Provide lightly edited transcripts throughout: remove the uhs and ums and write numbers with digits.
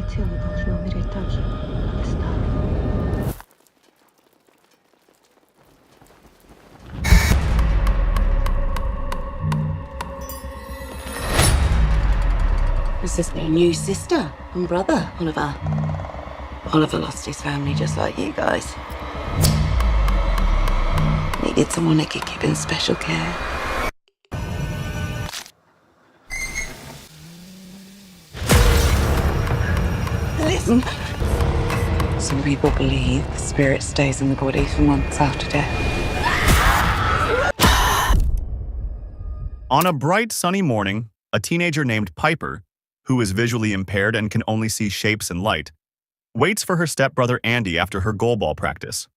채우는 당신의 미래 따기. Is this their new sister and brother, Oliver? Oliver lost his family just like you guys. Needed someone that could give him special care. Listen. Some people believe the spirit stays in the body for months after death. On a bright, sunny morning, a teenager named Piper, who is visually impaired and can only see shapes and light, waits for her stepbrother Andy after her goalball practice.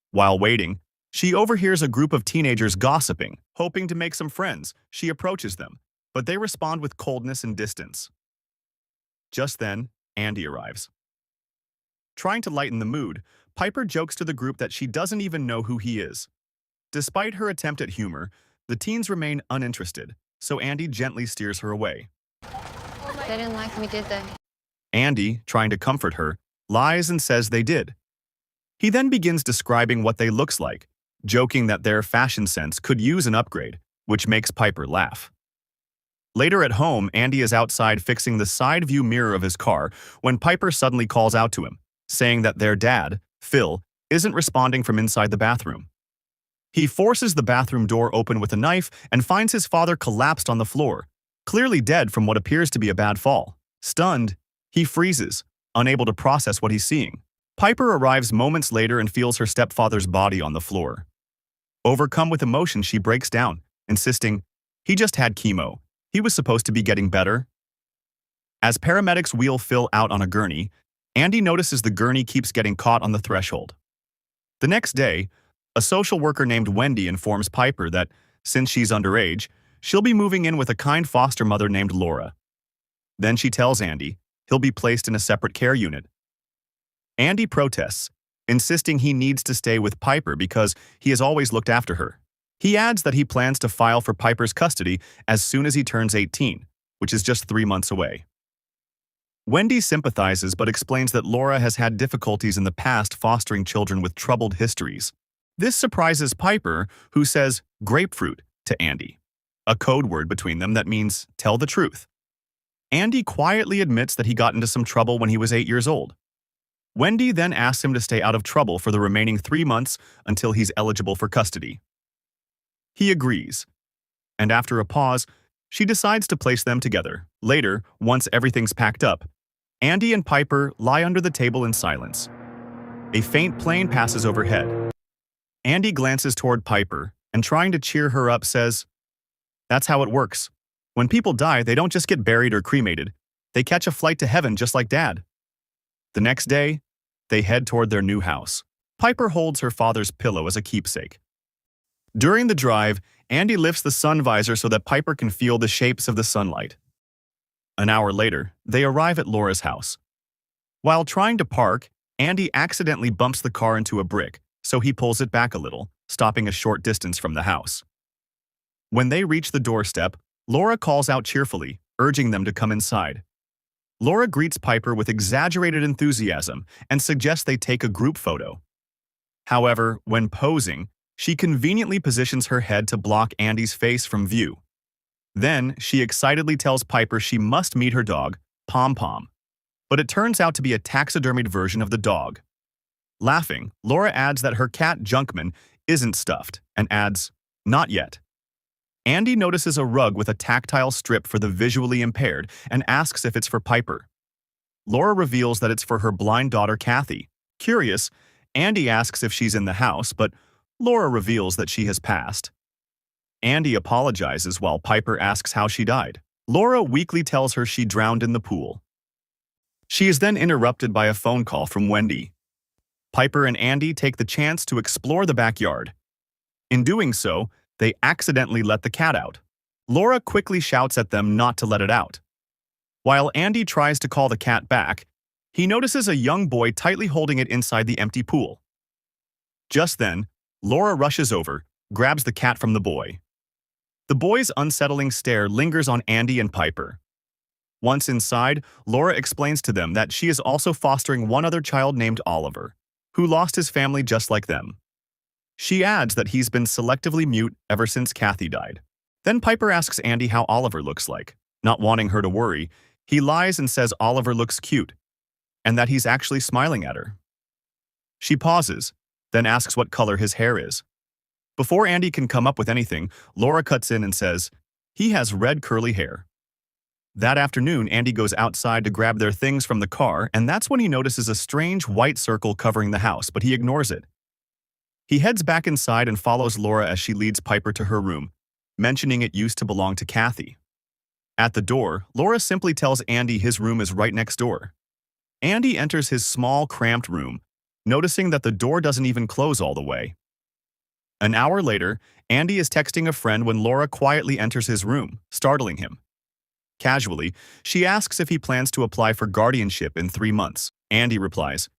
While waiting, she overhears a group of teenagers gossiping. Hoping to make some friends, she approaches them, but they respond with coldness and distance. Just then, Andy arrives. Trying to lighten the mood, Piper jokes to the group that she doesn't even know who he is. Despite her attempt at humor, the teens remain uninterested, so Andy gently steers her away. They didn't like me, did they? Andy, trying to comfort her, lies and says they did. He then begins describing what they looks like, joking that their fashion sense could use an upgrade, which makes Piper laugh. Later at home, Andy is outside fixing the side view mirror of his car when Piper suddenly calls out to him, saying that their dad, Phil, isn't responding from inside the bathroom. He forces the bathroom door open with a knife and finds his father collapsed on the floor, clearly dead from what appears to be a bad fall. Stunned, he freezes, unable to process what he's seeing. Piper arrives moments later and feels her stepfather's body on the floor. Overcome with emotion, she breaks down, insisting, "He just had chemo. He was supposed to be getting better." As paramedics wheel Phil out on a gurney, Andy notices the gurney keeps getting caught on the threshold. The next day, a social worker named Wendy informs Piper that, since she's underage, she'll be moving in with a kind foster mother named Laura. Then she tells Andy he'll be placed in a separate care unit. Andy protests, insisting he needs to stay with Piper because he has always looked after her. He adds that he plans to file for Piper's custody as soon as he turns 18, which is just 3 months away. Wendy sympathizes but explains that Laura has had difficulties in the past fostering children with troubled histories. This surprises Piper, who says grapefruit to Andy, a code word between them that means tell the truth. Andy quietly admits that he got into some trouble when he was 8 years old. Wendy then asks him to stay out of trouble for the remaining 3 months until he's eligible for custody. He agrees, and after a pause, she decides to place them together. Later, once everything's packed up, Andy and Piper lie under the table in silence. A faint plane passes overhead. Andy glances toward Piper and, trying to cheer her up, says, "That's how it works. When people die, they don't just get buried or cremated. They catch a flight to heaven just like Dad." The next day, they head toward their new house. Piper holds her father's pillow as a keepsake. During the drive, Andy lifts the sun visor so that Piper can feel the shapes of the sunlight. An hour later, they arrive at Laura's house. While trying to park, Andy accidentally bumps the car into a brick, so he pulls it back a little, stopping a short distance from the house. When they reach the doorstep, Laura calls out cheerfully, urging them to come inside. Laura greets Piper with exaggerated enthusiasm and suggests they take a group photo. However, when posing, she conveniently positions her head to block Andy's face from view. Then, she excitedly tells Piper she must meet her dog, Pom Pom, but it turns out to be a taxidermied version of the dog. Laughing, Laura adds that her cat Junkman isn't stuffed and adds, "Not yet." Andy notices a rug with a tactile strip for the visually impaired and asks if it's for Piper. Laura reveals that it's for her blind daughter Kathy. Curious, Andy asks if she's in the house, but Laura reveals that she has passed. Andy apologizes while Piper asks how she died. Laura weakly tells her she drowned in the pool. She is then interrupted by a phone call from Wendy. Piper and Andy take the chance to explore the backyard. In doing so, they accidentally let the cat out. Laura quickly shouts at them not to let it out. While Andy tries to call the cat back, he notices a young boy tightly holding it inside the empty pool. Just then, Laura rushes over, grabs the cat from the boy. The boy's unsettling stare lingers on Andy and Piper. Once inside, Laura explains to them that she is also fostering one other child named Oliver, who lost his family just like them. She adds that he's been selectively mute ever since Kathy died. Then Piper asks Andy how Oliver looks like. Not wanting her to worry, he lies and says Oliver looks cute, and that he's actually smiling at her. She pauses, then asks what color his hair is. Before Andy can come up with anything, Laura cuts in and says, he has red curly hair. That afternoon, Andy goes outside to grab their things from the car, and that's when he notices a strange white circle covering the house, but he ignores it. He heads back inside and follows Laura as she leads Piper to her room, mentioning it used to belong to Kathy. At the door, Laura simply tells Andy his room is right next door. Andy enters his small, cramped room, noticing that the door doesn't even close all the way. An hour later, Andy is texting a friend when Laura quietly enters his room, startling him. Casually, she asks if he plans to apply for guardianship in 3 months. Andy replies,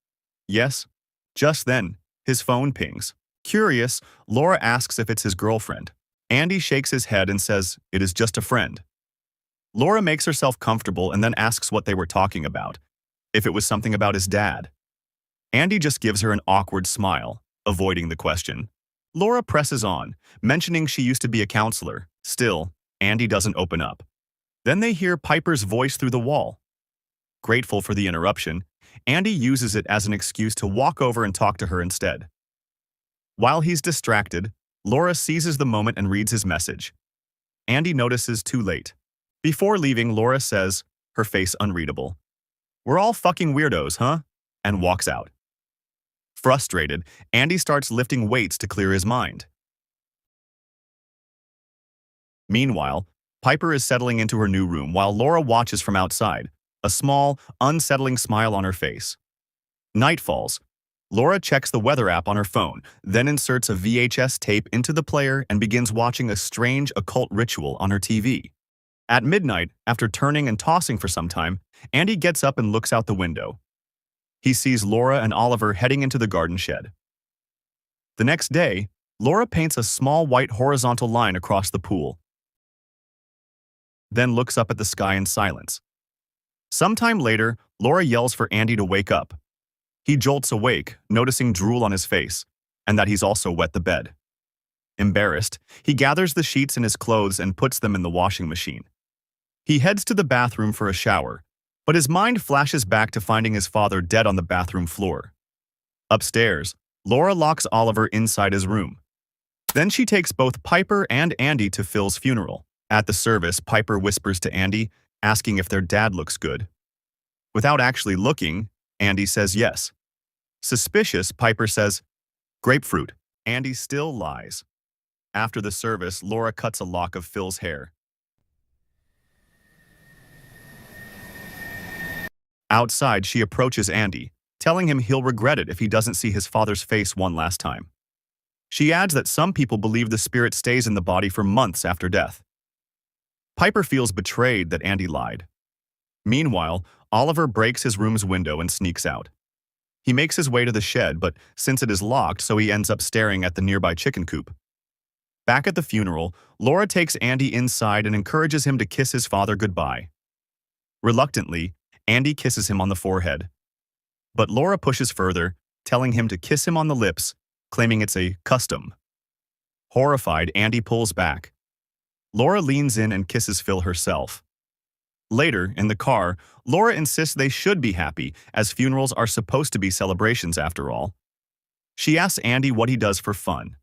yes. Just then, his phone pings. Curious, Laura asks if it's his girlfriend. Andy shakes his head and says it is just a friend. Laura makes herself comfortable and then asks what they were talking about, if it was something about his dad. Andy just gives her an awkward smile, avoiding the question. Laura presses on, mentioning she used to be a counselor. Still, Andy doesn't open up. Then they hear Piper's voice through the wall. Grateful for the interruption, Andy uses it as an excuse to walk over and talk to her instead. While he's distracted, Laura seizes the moment and reads his message. Andy notices too late. Before leaving, Laura says, her face unreadable, "We're all fucking weirdos, huh?" and walks out. Frustrated, Andy starts lifting weights to clear his mind. Meanwhile, Piper is settling into her new room while Laura watches from outside, a small, unsettling smile on her face. Night falls. Laura checks the weather app on her phone, then inserts a VHS tape into the player and begins watching a strange occult ritual on her TV. At midnight, after turning and tossing for some time, Andy gets up and looks out the window. He sees Laura and Oliver heading into the garden shed. The next day, Laura paints a small white horizontal line across the pool, then looks up at the sky in silence. Sometime later, Laura yells for Andy to wake up. He jolts awake, noticing drool on his face, and that he's also wet the bed. Embarrassed, he gathers the sheets and his clothes and puts them in the washing machine. He heads to the bathroom for a shower, but his mind flashes back to finding his father dead on the bathroom floor. Upstairs, Laura locks Oliver inside his room. Then she takes both Piper and Andy to Phil's funeral. At the service, Piper whispers to Andy, asking if their dad looks good. Without actually looking, Andy says yes. Suspicious, Piper says, "Grapefruit." Andy still lies. After the service, Laura cuts a lock of Phil's hair. Outside, she approaches Andy, telling him he'll regret it if he doesn't see his father's face one last time. She adds that some people believe the spirit stays in the body for months after death. Piper feels betrayed that Andy lied. Meanwhile, Oliver breaks his room's window and sneaks out. He makes his way to the shed, but since it is locked, so he ends up staring at the nearby chicken coop. Back at the funeral, Laura takes Andy inside and encourages him to kiss his father goodbye. Reluctantly, Andy kisses him on the forehead. But Laura pushes further, telling him to kiss him on the lips, claiming it's a custom. Horrified, Andy pulls back. Laura leans in and kisses Phil herself. Later, in the car, Laura insists they should be happy, as funerals are supposed to be celebrations after all. She asks Andy what he does for fun.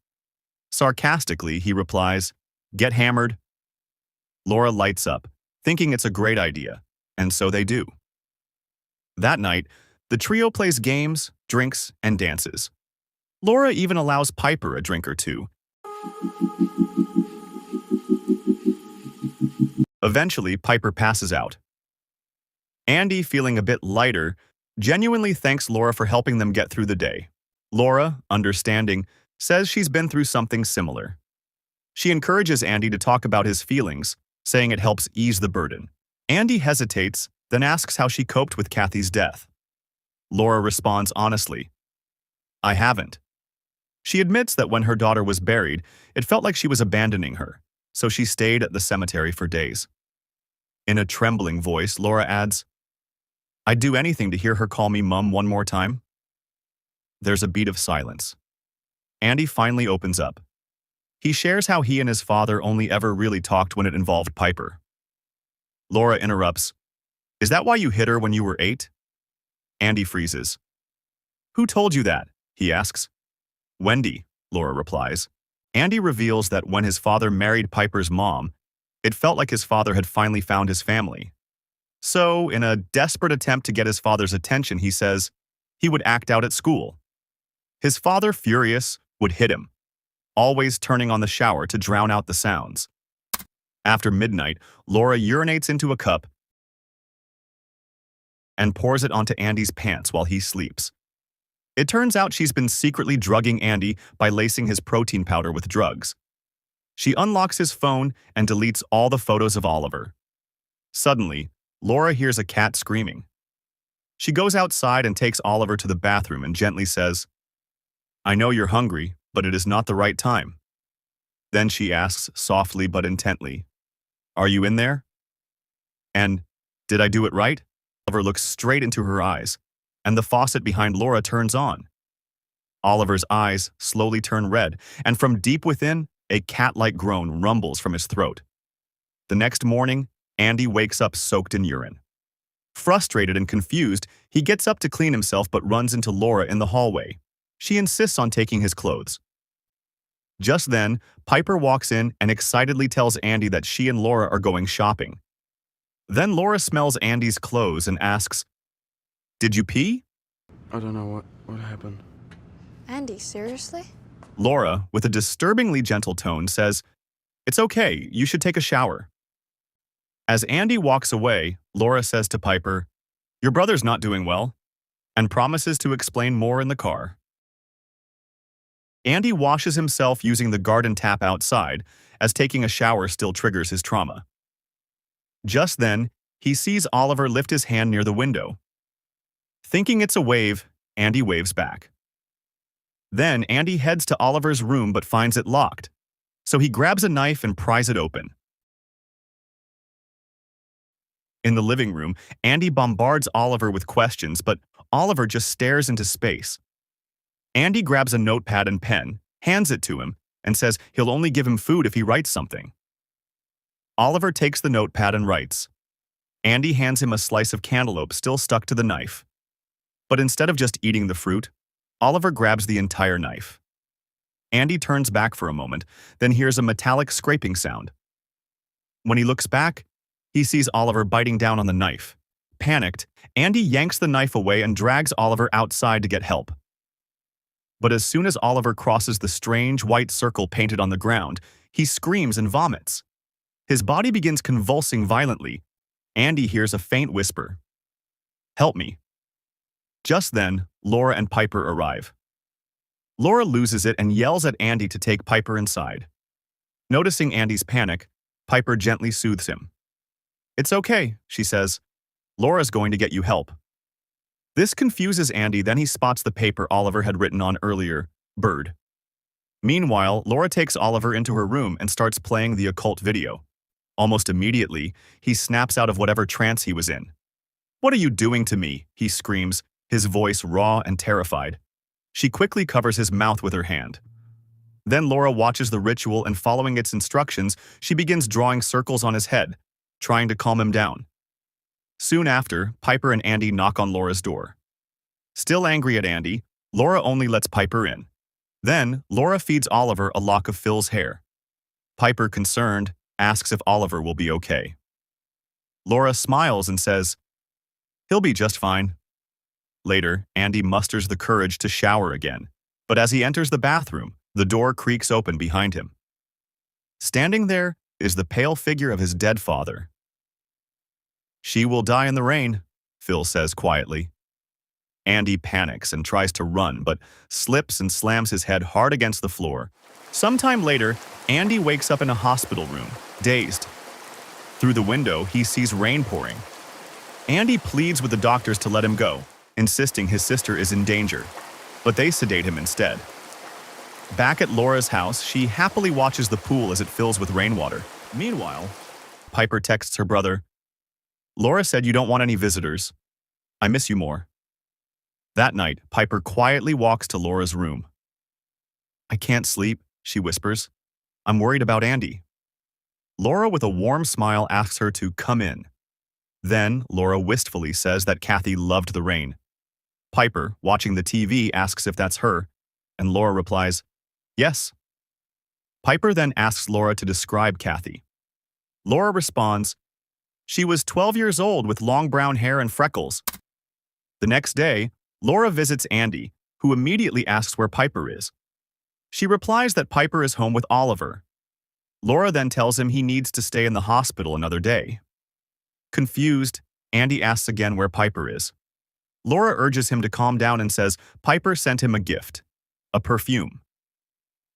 Sarcastically, he replies, "Get hammered." Laura lights up, thinking it's a great idea, and so they do. That night, the trio plays games, drinks, and dances. Laura even allows Piper a drink or two. Eventually, Piper passes out. Andy, feeling a bit lighter, genuinely thanks Laura for helping them get through the day. Laura, understanding, says she's been through something similar. She encourages Andy to talk about his feelings, saying it helps ease the burden. Andy hesitates, then asks how she coped with Kathy's death. Laura responds honestly, "I haven't." She admits that when her daughter was buried, it felt like she was abandoning her, so she stayed at the cemetery for days. In a trembling voice, Laura adds, "I'd do anything to hear her call me Mum one more time." There's a beat of silence. Andy finally opens up. He shares how he and his father only ever really talked when it involved Piper. Laura interrupts, "Is that why you hit her when you were 8? Andy freezes. "Who told you that?" he asks. "Wendy," Laura replies. Andy reveals that when his father married Piper's mom, it felt like his father had finally found his family. So, in a desperate attempt to get his father's attention, he says he would act out at school. His father, furious, would hit him, always turning on the shower to drown out the sounds. After midnight, Laura urinates into a cup and pours it onto Andy's pants while he sleeps. It turns out she's been secretly drugging Andy by lacing his protein powder with drugs. She unlocks his phone and deletes all the photos of Oliver. Suddenly, Laura hears a cat screaming. She goes outside and takes Oliver to the bathroom and gently says, "I know you're hungry, but it is not the right time." Then she asks softly but intently, "Are you in there? And did I do it right?" Oliver looks straight into her eyes, and the faucet behind Laura turns on. Oliver's eyes slowly turn red, and from deep within, a cat-like groan rumbles from his throat. The next morning, Andy wakes up soaked in urine. Frustrated and confused, he gets up to clean himself but runs into Laura in the hallway. She insists on taking his clothes. Just then, Piper walks in and excitedly tells Andy that she and Laura are going shopping. Then Laura smells Andy's clothes and asks, "Did you pee?" I don't know what happened. Andy, seriously? Laura, with a disturbingly gentle tone, says, "It's okay, you should take a shower." As Andy walks away, Laura says to Piper, "Your brother's not doing well," and promises to explain more in the car. Andy washes himself using the garden tap outside, as taking a shower still triggers his trauma. Just then, he sees Oliver lift his hand near the window. Thinking it's a wave, Andy waves back. Then Andy heads to Oliver's room but finds it locked, so he grabs a knife and pries it open. In the living room, Andy bombards Oliver with questions, but Oliver just stares into space. Andy grabs a notepad and pen, hands it to him, and says he'll only give him food if he writes something. Oliver takes the notepad and writes. Andy hands him a slice of cantaloupe still stuck to the knife. But instead of just eating the fruit, Oliver grabs the entire knife. Andy turns back for a moment, then hears a metallic scraping sound. When he looks back, he sees Oliver biting down on the knife. Panicked, Andy yanks the knife away and drags Oliver outside to get help. But as soon as Oliver crosses the strange white circle painted on the ground, he screams and vomits. His body begins convulsing violently. Andy hears a faint whisper, "Help me." Just then, Laura and Piper arrive. Laura loses it and yells at Andy to take Piper inside. Noticing Andy's panic, Piper gently soothes him. "It's okay," she says. "Laura's going to get you help." This confuses Andy, then he spots the paper Oliver had written on earlier, "Bird." Meanwhile, Laura takes Oliver into her room and starts playing the occult video. Almost immediately, he snaps out of whatever trance he was in. "What are you doing to me?" he screams, his voice raw and terrified. She quickly covers his mouth with her hand. Then Laura watches the ritual and following its instructions, she begins drawing circles on his head, trying to calm him down. Soon after, Piper and Andy knock on Laura's door. Still angry at Andy, Laura only lets Piper in. Then, Laura feeds Oliver a lock of Phil's hair. Piper, concerned, asks if Oliver will be okay. Laura smiles and says, "He'll be just fine." Later, Andy musters the courage to shower again, but as he enters the bathroom, the door creaks open behind him. Standing there is the pale figure of his dead father. "She will die in the rain," Phil says quietly. Andy panics and tries to run, but slips and slams his head hard against the floor. Sometime later, Andy wakes up in a hospital room, dazed. Through the window, he sees rain pouring. Andy pleads with the doctors to let him go, insisting his sister is in danger, but they sedate him instead. Back at Laura's house, she happily watches the pool as it fills with rainwater. Meanwhile, Piper texts her brother, Laura said you don't want any visitors. I miss you more. That night, Piper quietly walks to Laura's room. I can't sleep, she whispers. I'm worried about Andy. Laura, with a warm smile, asks her to come in. Then, Laura wistfully says that Kathy loved the rain. Piper, watching the TV, asks if that's her, and Laura replies, yes. Piper then asks Laura to describe Kathy. Laura responds, she was 12 years old with long brown hair and freckles. The next day, Laura visits Andy, who immediately asks where Piper is. She replies that Piper is home with Oliver. Laura then tells him he needs to stay in the hospital another day. Confused, Andy asks again where Piper is. Laura urges him to calm down and says Piper sent him a gift, a perfume.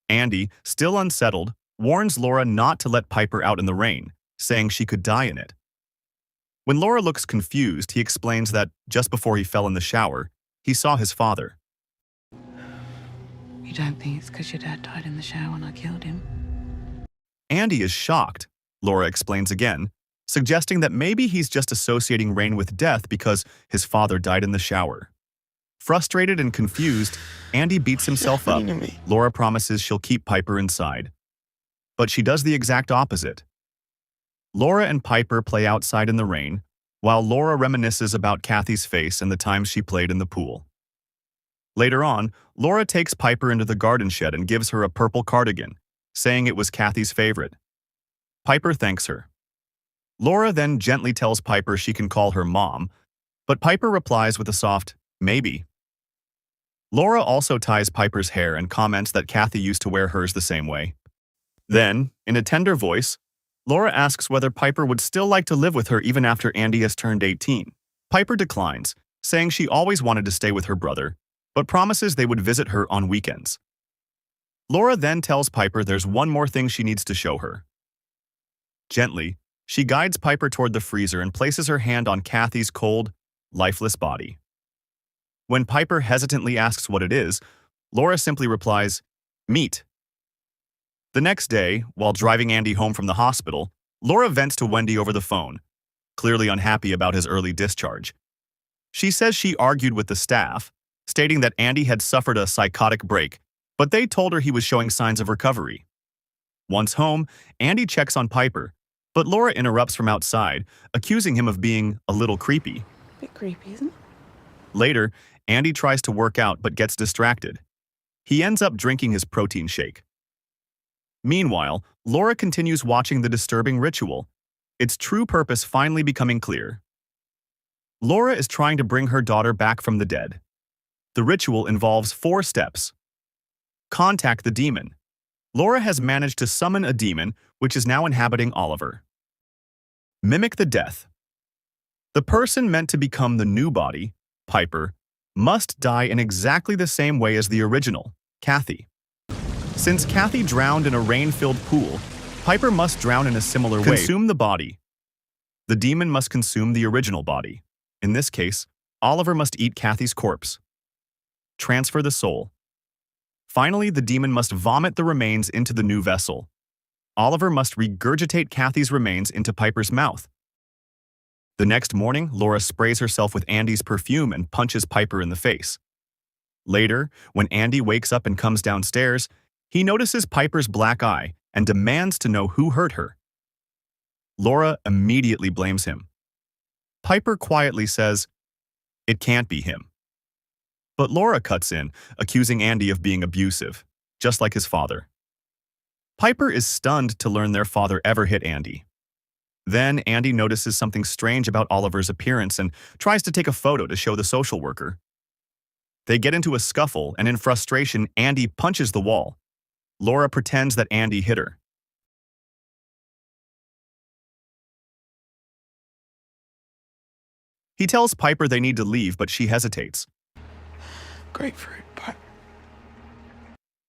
Andy, still unsettled, warns Laura not to let Piper out in the rain, saying she could die in it. When Laura looks confused, he explains that just before he fell in the shower, he saw his father. You don't think it's because your dad died in the shower and I killed him? Andy is shocked, Laura explains again, suggesting that maybe he's just associating rain with death because his father died in the shower. Frustrated and confused, Andy beats himself up. Laura promises she'll keep Piper inside. But she does the exact opposite. Laura and Piper play outside in the rain, while Laura reminisces about Kathy's face and the times she played in the pool. Later on, Laura takes Piper into the garden shed and gives her a purple cardigan, saying it was Kathy's favorite. Piper thanks her. Laura then gently tells Piper she can call her mom, but Piper replies with a soft, maybe. Laura also ties Piper's hair and comments that Kathy used to wear hers the same way. Then, in a tender voice, Laura asks whether Piper would still like to live with her even after Andy has turned 18. Piper declines, saying she always wanted to stay with her brother, but promises they would visit her on weekends. Laura then tells Piper there's one more thing she needs to show her. Gently, she guides Piper toward the freezer and places her hand on Kathy's cold, lifeless body. When Piper hesitantly asks what it is, Laura simply replies, meat. The next day, while driving Andy home from the hospital, Laura vents to Wendy over the phone, clearly unhappy about his early discharge. She says she argued with the staff, stating that Andy had suffered a psychotic break, but they told her he was showing signs of recovery. Once home, Andy checks on Piper, but Laura interrupts from outside, accusing him of being a little creepy. Bit creepy, isn't it? Later, Andy tries to work out but gets distracted. He ends up drinking his protein shake. Meanwhile, Laura continues watching the disturbing ritual, its true purpose finally becoming clear. Laura is trying to bring her daughter back from the dead. The ritual involves 4 steps. Contact the demon. Laura has managed to summon a demon, which is now inhabiting Oliver. Mimic the death. The person meant to become the new body, Piper, must die in exactly the same way as the original, Kathy. Since Kathy drowned in a rain-filled pool, Piper must drown in a similar way. Consume the body. The demon must consume the original body. In this case, Oliver must eat Kathy's corpse. Transfer the soul. Finally, the demon must vomit the remains into the new vessel. Oliver must regurgitate Kathy's remains into Piper's mouth. The next morning, Laura sprays herself with Andy's perfume and punches Piper in the face. Later, when Andy wakes up and comes downstairs, he notices Piper's black eye and demands to know who hurt her. Laura immediately blames him. Piper quietly says, "It can't be him." But Laura cuts in, accusing Andy of being abusive, just like his father. Piper is stunned to learn their father ever hit Andy. Then Andy notices something strange about Oliver's appearance and tries to take a photo to show the social worker. They get into a scuffle, and in frustration, Andy punches the wall. Laura pretends that Andy hit her. He tells Piper they need to leave, but she hesitates. Grapefruit pie.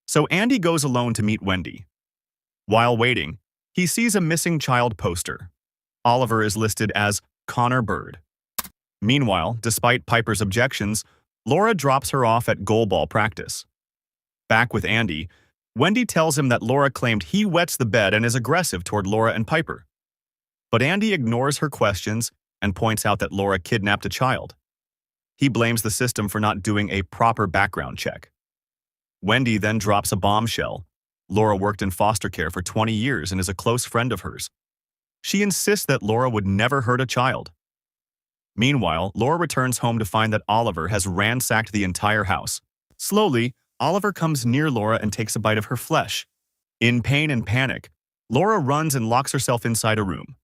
So Andy goes alone to meet Wendy. While waiting, he sees a missing child poster. Oliver is listed as Connor Bird. Meanwhile, despite Piper's objections, Laura drops her off at goalball practice. Back with Andy, Wendy tells him that Laura claimed he wets the bed and is aggressive toward Laura and Piper. But Andy ignores her questions and points out that Laura kidnapped a child. He blames the system for not doing a proper background check. Wendy then drops a bombshell. Laura worked in foster care for 20 years and is a close friend of hers. She insists that Laura would never hurt a child. Meanwhile, Laura returns home to find that Oliver has ransacked the entire house. Slowly, Oliver comes near Laura and takes a bite of her flesh. In pain and panic, Laura runs and locks herself inside a room.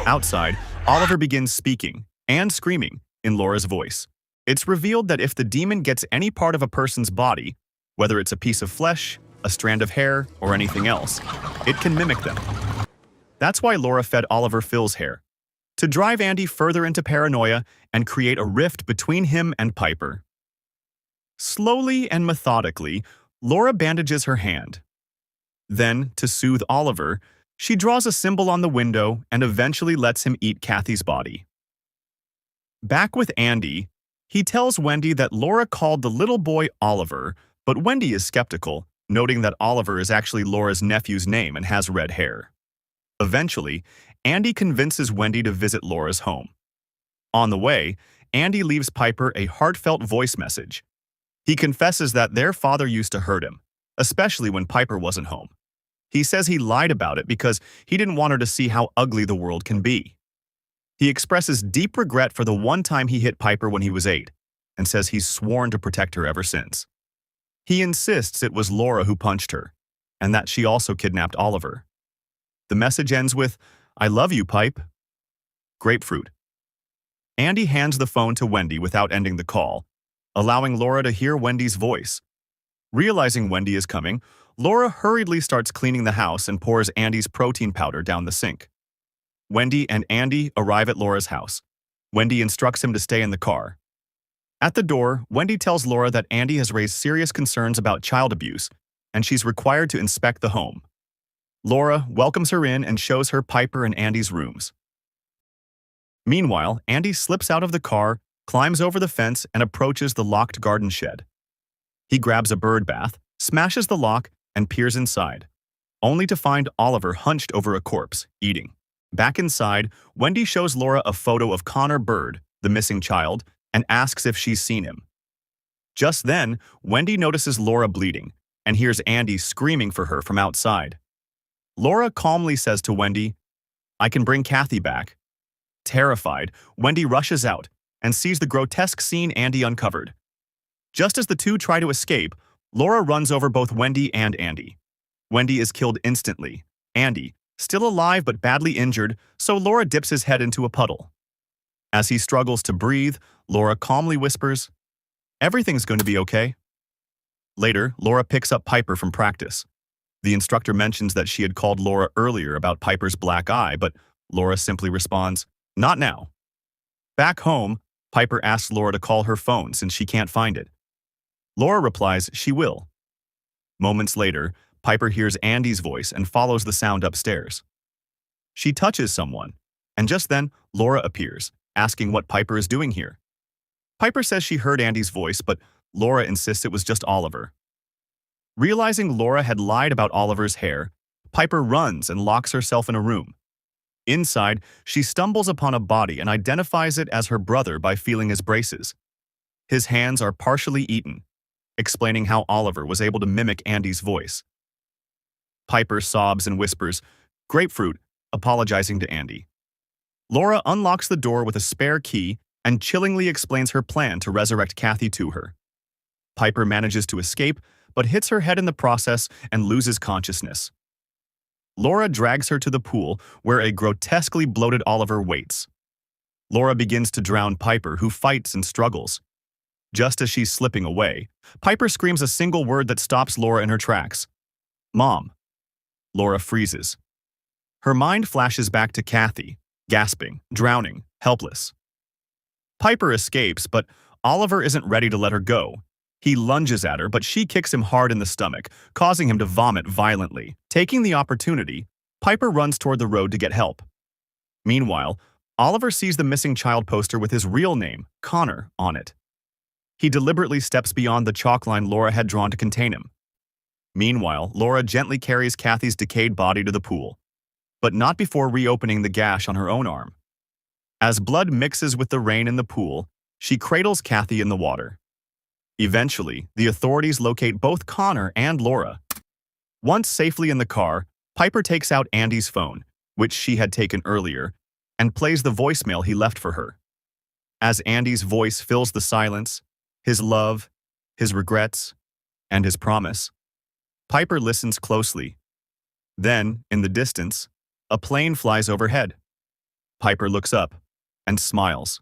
Outside, Oliver begins speaking and screaming in Laura's voice. It's revealed that if the demon gets any part of a person's body, whether it's a piece of flesh, a strand of hair, or anything else, it can mimic them. That's why Laura fed Oliver Phil's hair, to drive Andy further into paranoia and create a rift between him and Piper. Slowly and methodically, Laura bandages her hand. Then, to soothe Oliver, she draws a symbol on the window and eventually lets him eat Kathy's body. Back with Andy, he tells Wendy that Laura called the little boy Oliver, but Wendy is skeptical, noting that Oliver is actually Laura's nephew's name and has red hair. Eventually, Andy convinces Wendy to visit Laura's home. On the way, Andy leaves Piper a heartfelt voice message. He confesses that their father used to hurt him, especially when Piper wasn't home. He says he lied about it because he didn't want her to see how ugly the world can be. He expresses deep regret for the one time he hit Piper when he was 8, and says he's sworn to protect her ever since. He insists it was Laura who punched her, and that she also kidnapped Oliver. The message ends with, "I love you, Pipe." Grapefruit. Andy hands the phone to Wendy without ending the call, allowing Laura to hear Wendy's voice. Realizing Wendy is coming, Laura hurriedly starts cleaning the house and pours Andy's protein powder down the sink. Wendy and Andy arrive at Laura's house. Wendy instructs him to stay in the car. At the door, Wendy tells Laura that Andy has raised serious concerns about child abuse, and she's required to inspect the home. Laura welcomes her in and shows her Piper and Andy's rooms. Meanwhile, Andy slips out of the car, climbs over the fence, and approaches the locked garden shed. He grabs a bird bath, smashes the lock, and peers inside, only to find Oliver hunched over a corpse, eating. Back inside, Wendy shows Laura a photo of Connor Bird, the missing child, and asks if she's seen him. Just then, Wendy notices Laura bleeding and hears Andy screaming for her from outside. Laura calmly says to Wendy, "I can bring Kathy back." Terrified, Wendy rushes out and sees the grotesque scene Andy uncovered. Just as the two try to escape, Laura runs over both Wendy and Andy. Wendy is killed instantly. Andy, still alive but badly injured, so Laura dips his head into a puddle. As he struggles to breathe, Laura calmly whispers, "Everything's going to be okay." Later, Laura picks up Piper from practice. The instructor mentions that she had called Laura earlier about Piper's black eye, but Laura simply responds, "Not now." Back home, Piper asks Laura to call her phone since she can't find it. Laura replies she will. Moments later, Piper hears Andy's voice and follows the sound upstairs. She touches someone, and just then, Laura appears, asking what Piper is doing here. Piper says she heard Andy's voice, but Laura insists it was just Oliver. Realizing Laura had lied about Oliver's hair, Piper runs and locks herself in a room. Inside, she stumbles upon a body and identifies it as her brother by feeling his braces. His hands are partially eaten, explaining how Oliver was able to mimic Andy's voice. Piper sobs and whispers, "Grapefruit," apologizing to Andy. Laura unlocks the door with a spare key and chillingly explains her plan to resurrect Kathy to her. Piper manages to escape, but hits her head in the process and loses consciousness. Laura drags her to the pool, where a grotesquely bloated Oliver waits. Laura begins to drown Piper, who fights and struggles. Just as she's slipping away, Piper screams a single word that stops Laura in her tracks. "Mom." Laura freezes. Her mind flashes back to Kathy, gasping, drowning, helpless. Piper escapes, but Oliver isn't ready to let her go. He lunges at her, but she kicks him hard in the stomach, causing him to vomit violently. Taking the opportunity, Piper runs toward the road to get help. Meanwhile, Oliver sees the missing child poster with his real name, Connor, on it. He deliberately steps beyond the chalk line Laura had drawn to contain him. Meanwhile, Laura gently carries Kathy's decayed body to the pool, but not before reopening the gash on her own arm. As blood mixes with the rain in the pool, she cradles Kathy in the water. Eventually, the authorities locate both Connor and Laura. Once safely in the car, Piper takes out Andy's phone, which she had taken earlier, and plays the voicemail he left for her. As Andy's voice fills the silence, his love, his regrets, and his promise, Piper listens closely. Then, in the distance, a plane flies overhead. Piper looks up and smiles.